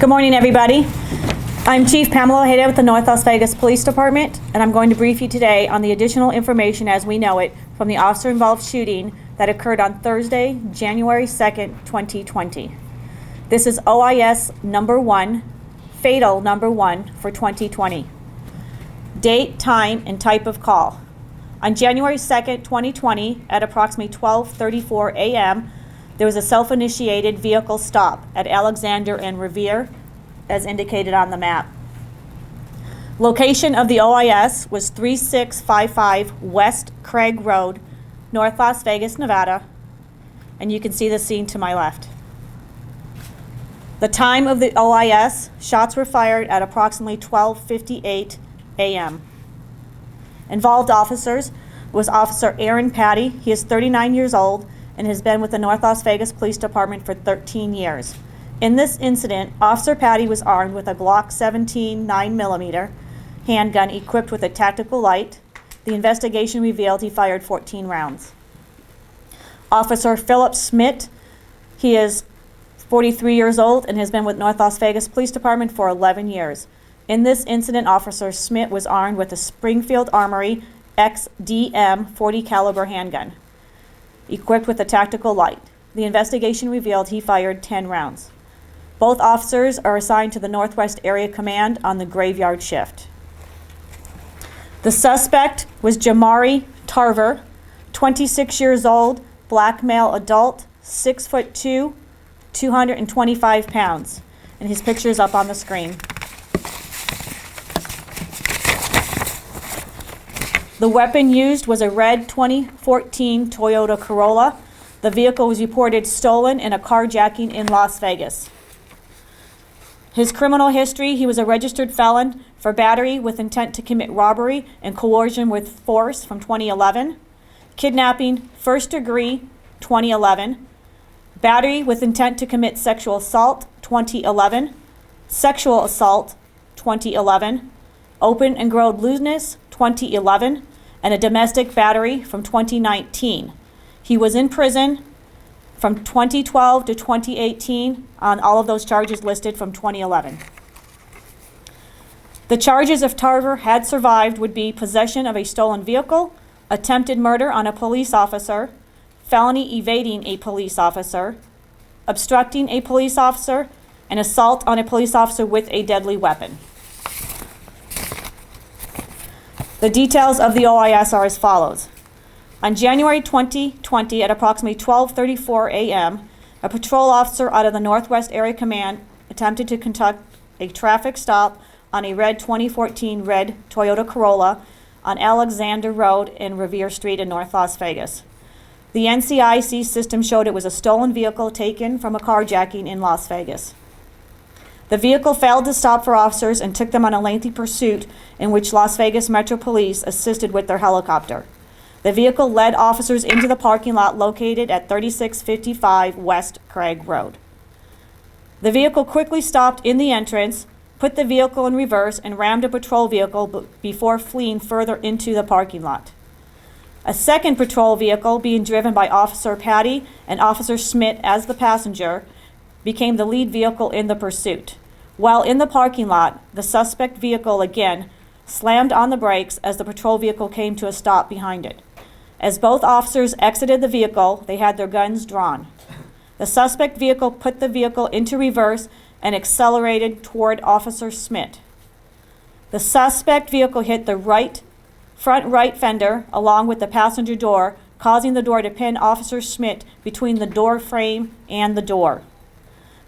Good morning, everybody. I'm Chief Pamela Ojeda with the North Las Vegas Police Department, and I'm going to brief you today on the additional information as we know it from the officer-involved shooting that occurred on Thursday, January 2nd, 2020. This is OIS number 1, fatal number 1 for 2020. Date, time, and type of call. On January 2nd, 2020, at approximately 12:34 a.m., there was a self-initiated vehicle stop at Alexander and Revere, as indicated on the map. Location of the OIS was 3655 West Craig Road, North Las Vegas, Nevada, and you can see the scene to my left. The time of the OIS, shots were fired at approximately 12:58 a.m. Involved officers was Officer Aaron Patty. He is 39 years old and has been with the North Las Vegas Police Department for 13 years. In this incident, Officer Patty was armed with a Glock 17 9mm handgun equipped with a tactical light. The investigation revealed he fired 14 rounds. Officer Philip Smith, he is 43 years old and has been with North Las Vegas Police Department for 11 years. In this incident, Officer Smith was armed with a Springfield Armory XDM 40 caliber handgun equipped with a tactical light. The investigation revealed he fired 10 rounds. Both officers are assigned to the Northwest Area Command on the graveyard shift. The suspect was Jamari Tarver, 26 years old, black male adult, 6'2", 225 pounds. And his picture is up on the screen. The weapon used was a red 2014 Toyota Corolla. The vehicle was reported stolen in a carjacking in Las Vegas. His criminal history: he was a registered felon for battery with intent to commit robbery and coercion with force from 2011, kidnapping first degree 2011, battery with intent to commit sexual assault 2011, sexual assault 2011, open and gross lewdness 2011, and a domestic battery from 2019. He was in prison from 2012 to 2018 on all of those charges listed from 2011. The charges if Tarver had survived would be possession of a stolen vehicle, attempted murder on a police officer, felony evading a police officer, obstructing a police officer, and assault on a police officer with a deadly weapon. The details of the OIS are as follows. On January 2020, at approximately 12:34 a.m., a patrol officer out of the Northwest Area Command attempted to conduct a traffic stop on a red 2014 red Toyota Corolla on Alexander Road and Revere Street in North Las Vegas. The NCIC system showed it was a stolen vehicle taken from a carjacking in Las Vegas. The vehicle failed to stop for officers and took them on a lengthy pursuit in which Las Vegas Metro Police assisted with their helicopter. The vehicle led officers into the parking lot located at 3655 West Craig Road. The vehicle quickly stopped in the entrance, put the vehicle in reverse, and rammed a patrol vehicle before fleeing further into the parking lot. A second patrol vehicle, being driven by Officer Patty and Officer Smith as the passenger, became the lead vehicle in the pursuit. While in the parking lot, the suspect vehicle again slammed on the brakes as the patrol vehicle came to a stop behind it. As both officers exited the vehicle, they had their guns drawn. The suspect vehicle put the vehicle into reverse and accelerated toward Officer Smith. The suspect vehicle hit the front right fender along with the passenger door, causing the door to pin Officer Smith between the door frame and the door.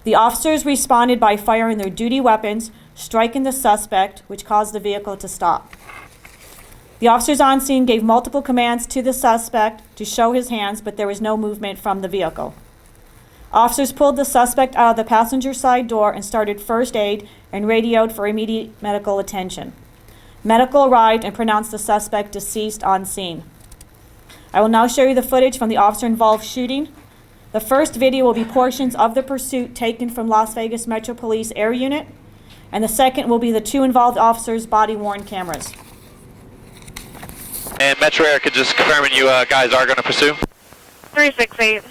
The officers responded by firing their duty weapons, striking the suspect, which caused the vehicle to stop. The officers on scene gave multiple commands to the suspect to show his hands, but there was no movement from the vehicle. Officers pulled the suspect out of the passenger side door and started first aid and radioed for immediate medical attention. Medical arrived and pronounced the suspect deceased on scene. I will now show you the footage from the officer-involved shooting. The first video will be portions of the pursuit taken from Las Vegas Metro Police Air Unit, and the second will be the two involved officers' body-worn cameras. And Metro Air could just confirm you guys are going to pursue? 368.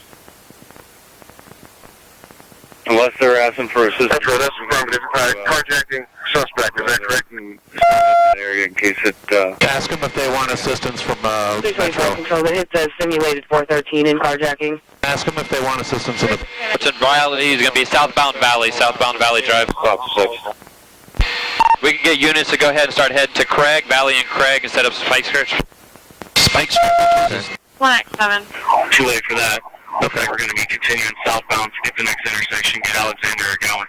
Unless they're asking for assistance. Metro, that's affirmative. Carjacking suspect, is that correct? In that area in case it, Ask them if they want assistance from 324 Metro. Control, the hit says simulated 413 in carjacking. Ask them if they want assistance in the... It's in Valley. He's going to be southbound Valley Drive. stop 6. We can get units to go ahead and start heading to Craig, Valley and Craig, instead of Spike Church. Spikes. 1X7. Too late for that. Okay, we're going to be continuing southbound, skip the next intersection, get Alexander going.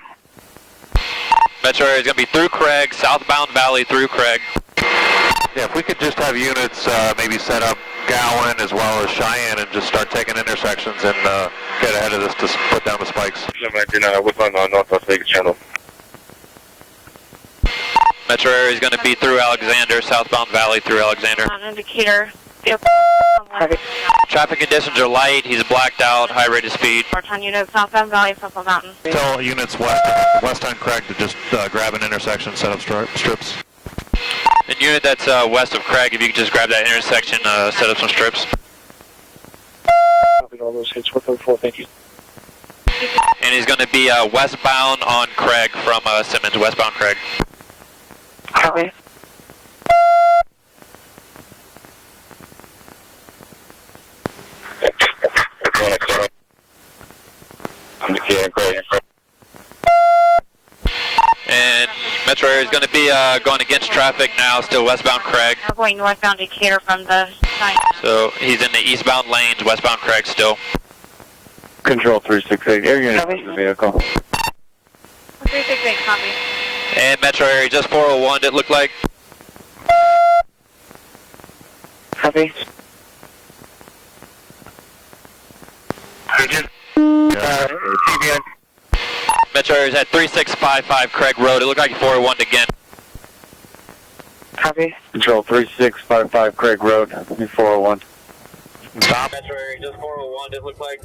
Metro area is going to be through Craig, southbound Valley through Craig. Yeah, if we could just have units maybe set up Gowan as well as Cheyenne and just start taking intersections and get ahead of this to put down the spikes. 799, what's on North Las Vegas channel? Metro area is going to be through Alexander, southbound Valley through Alexander. On indicator. Yep. Traffic conditions are light. He's blacked out, high rate of speed. 410 units, southbound Valley, Southwell Mountain. Tell units west on Craig to just grab an intersection, set up strips. And unit that's west of Craig, if you could just grab that intersection, set up some strips. All those hits, 134, thank you. And he's going to be westbound on Craig from Simmons, westbound Craig. Copy. And Metro area is going to be going against traffic now, still westbound Craig. We're going northbound Decatur from the side. So he's in the eastbound lanes, westbound Craig still. Control 368, air unit Copy. to the vehicle. 368, copy. And Metro area just 401, it looked like. Copy. TBN. Metro area is at 3655 Craig Road. It looked like 401 again. Copy. Control 3655 Craig Road, 401. Stop. Metro area just 401, it looked like.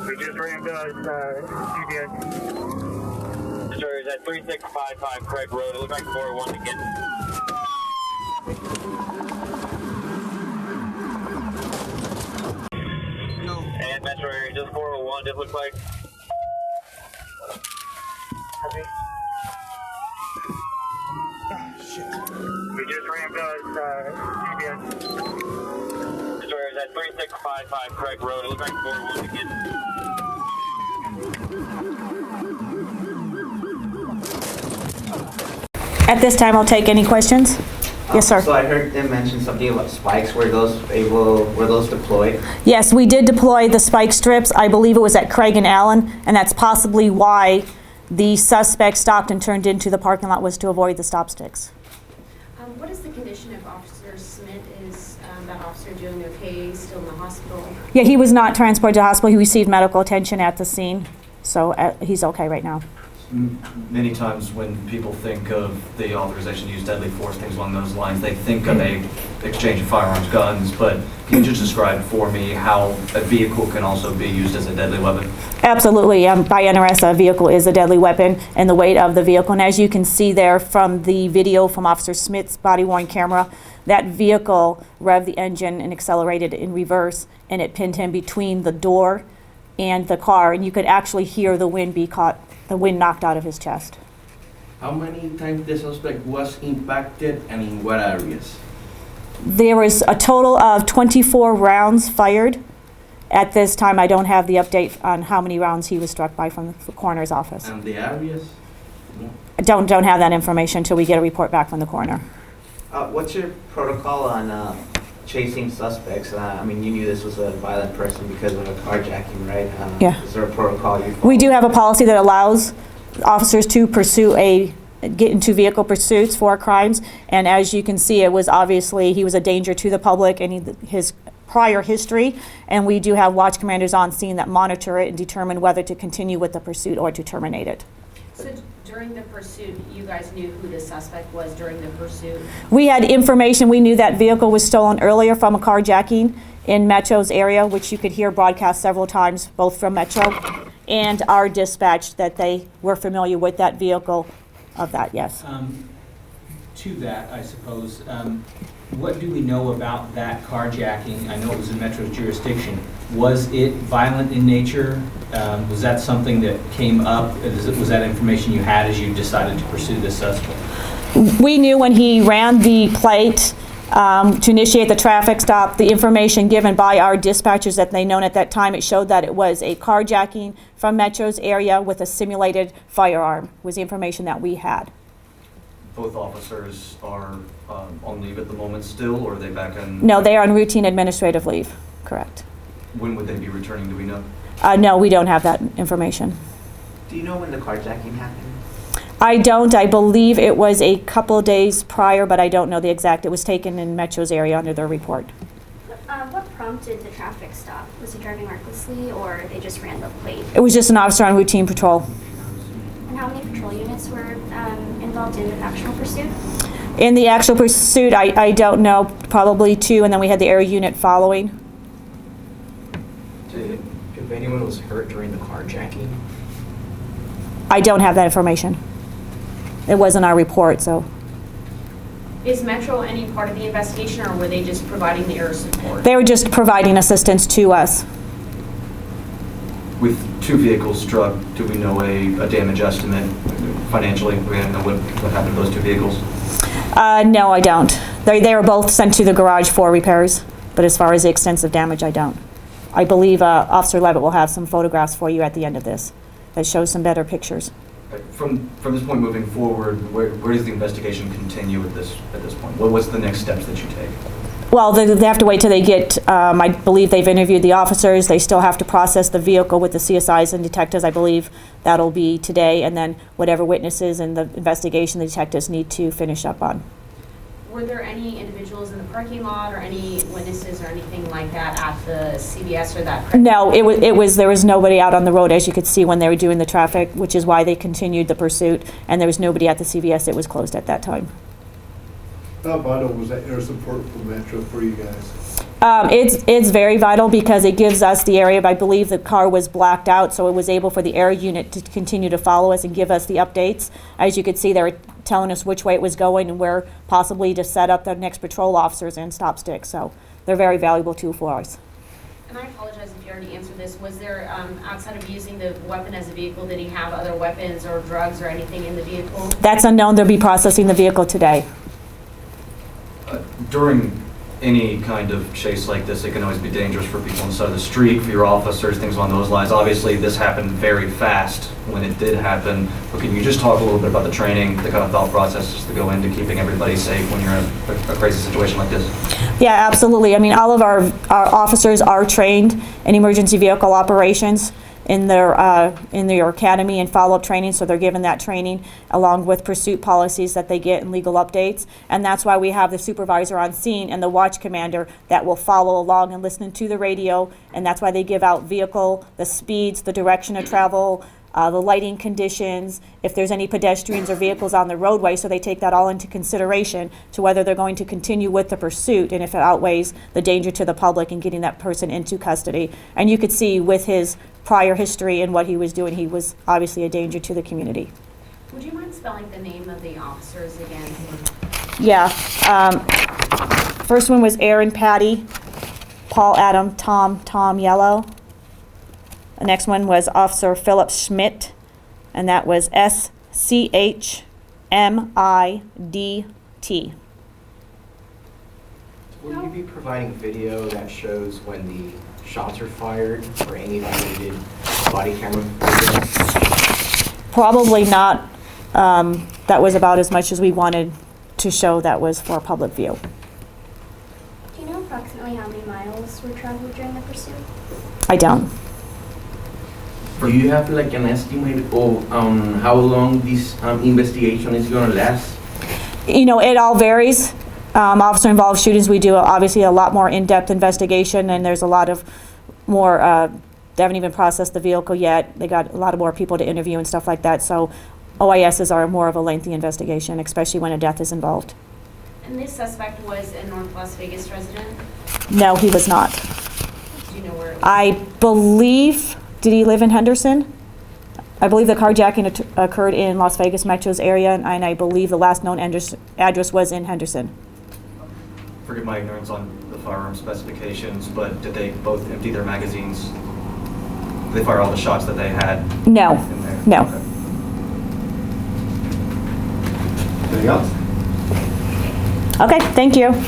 We just rammed TBN. Metro area is at 3655 Craig Road. It looked like 401 again. And Metro area just 401, it looks like. We just rammed TBN. Metro area is at 3655 Craig Road. It looks like 401 again. At this time, I'll take any questions. Yes, sir. So I heard them mention something about spikes. Were those deployed? Yes, we did deploy the spike strips. I believe it was at Craig and Allen, and that's possibly why the suspect stopped and turned into the parking lot, was to avoid the stop sticks. What is the condition of Officer Smith? Is that officer doing okay? Still in the hospital? Yeah, he was not transported to the hospital. He received medical attention at the scene, so he's okay right now. Many times when people think of the authorization to use deadly force, things along those lines, they think of a exchange of firearms, guns, but can you just describe for me how a vehicle can also be used as a deadly weapon? Absolutely. By NRS, a vehicle is a deadly weapon, and the weight of the vehicle. And as you can see there from the video from Officer Smith's body-worn camera, that vehicle revved the engine and accelerated in reverse, and it pinned him between the door and the car, and you could actually hear the wind knocked out of his chest. How many times the suspect was impacted and in what areas? There was a total of 24 rounds fired. At this time, I don't have the update on how many rounds he was struck by from the coroner's office. And the areas? No. I don't have that information until we get a report back from the coroner. What's your protocol on chasing suspects? I mean, you knew this was a violent person because of a carjacking, right? Yeah. Is there a protocol you follow? We do have a policy that allows officers to get into vehicle pursuits for crimes, and as you can see, it was obviously, he was a danger to the public and his prior history, and we do have watch commanders on scene that monitor it and determine whether to continue with the pursuit or to terminate it. So during the pursuit, you guys knew who the suspect was during the pursuit? We had information. We knew that vehicle was stolen earlier from a carjacking in Metro's area, which you could hear broadcast several times, both from Metro and our dispatch, that they were familiar with that vehicle of that, yes. to that, I suppose, what do we know about that carjacking? I know it was in Metro's jurisdiction. Was it violent in nature? Was that something that came up? Was that information you had as you decided to pursue this suspect? We knew when he ran the plate to initiate the traffic stop, the information given by our dispatchers that they known at that time, it showed that it was a carjacking from Metro's area with a simulated firearm, was the information that we had. Both officers are on leave at the moment still, or are they back on? No, they are on routine administrative leave, correct. When would they be returning, do we know? No, we don't have that information. Do you know when the carjacking happened? I don't. I believe it was a couple days prior, but I don't know the exact. It was taken in Metro's area under their report. What prompted the traffic stop? Was he driving recklessly, or they just ran the plate? It was just an officer on routine patrol. And how many patrol units were involved in the actual pursuit? In the actual pursuit, I don't know, probably 2, and then we had the area unit following. If anyone was hurt during the carjacking? I don't have that information. It wasn't our report, so. Is Metro any part of the investigation, or were they just providing the air support? They were just providing assistance to us. With 2 vehicles struck, do we know a damage estimate financially? Do we know what happened to those 2 vehicles? No, I don't. They were both sent to the garage for repairs, but as far as the extensive damage, I don't. I believe Officer Levitt will have some photographs for you at the end of this that shows some better pictures. From this point moving forward, where does the investigation continue at this point? What's the next steps that you take? Well, they have to wait till they get, I believe they've interviewed the officers. They still have to process the vehicle with the CSIs and detectives. I believe that'll be today, and then whatever witnesses and the investigation the detectives need to finish up on. Were there any individuals in the parking lot, or any witnesses or anything like that at the CVS or that? No, there was nobody out on the road, as you could see when they were doing the traffic, which is why they continued the pursuit, and there was nobody at the CVS. It was closed at that time. How vital was that air support from Metro for you guys? It's very vital because it gives us the area. I believe the car was blacked out, so it was able for the air unit to continue to follow us and give us the updates. As you could see, they were telling us which way it was going and where possibly to set up the next patrol officers and stop sticks. So they're a very valuable tool for us. And I apologize if you already answered this. Was there, outside of using the weapon as a vehicle, did he have other weapons or drugs or anything in the vehicle? That's unknown. They'll be processing the vehicle today. During any kind of chase like this, it can always be dangerous for people on the side of the street, for your officers, things along those lines. Obviously, this happened very fast when it did happen. But can you just talk a little bit about the training, the kind of thought processes that go into keeping everybody safe when you're in a crazy situation like this? Yeah, absolutely. I mean, all of our officers are trained in emergency vehicle operations in their academy and follow-up training, so they're given that training along with pursuit policies that they get and legal updates. And that's why we have the supervisor on scene and the watch commander that will follow along and listen to the radio, and that's why they give out vehicle, the speeds, the direction of travel, the lighting conditions, if there's any pedestrians or vehicles on the roadway, so they take that all into consideration to whether they're going to continue with the pursuit and if it outweighs the danger to the public and getting that person into custody. And you could see with his prior history and what he was doing, he was obviously a danger to the community. Would you mind spelling the name of the officers again? Yeah. First one was Aaron Patty, Paul Adam, Tom Yellow. The next one was Officer Philip Schmidt, and that was SCHMIDT. Will you be providing video that shows when the shots are fired, or any related body camera video? Probably not. That was about as much as we wanted to show that was for public view. Do you know approximately how many miles were traveled during the pursuit? I don't. Do you have like an estimate of how long this investigation is going to last? You know, it all varies. Officer-involved shootings, we do obviously a lot more in-depth investigation, and there's a lot of more, they haven't even processed the vehicle yet. They got a lot of more people to interview and stuff like that. So OISs are more of a lengthy investigation, especially when a death is involved. And this suspect was a North Las Vegas resident? No, he was not. Do you know where it was? I believe, did he live in Henderson? I believe the carjacking occurred in Las Vegas Metro's area, and I believe the last known address was in Henderson. Forgive my ignorance on the firearm specifications, but did they both empty their magazines? Did they fire all the shots that they had No, in there? no. Okay. Anything else? Okay, thank you. Thanks.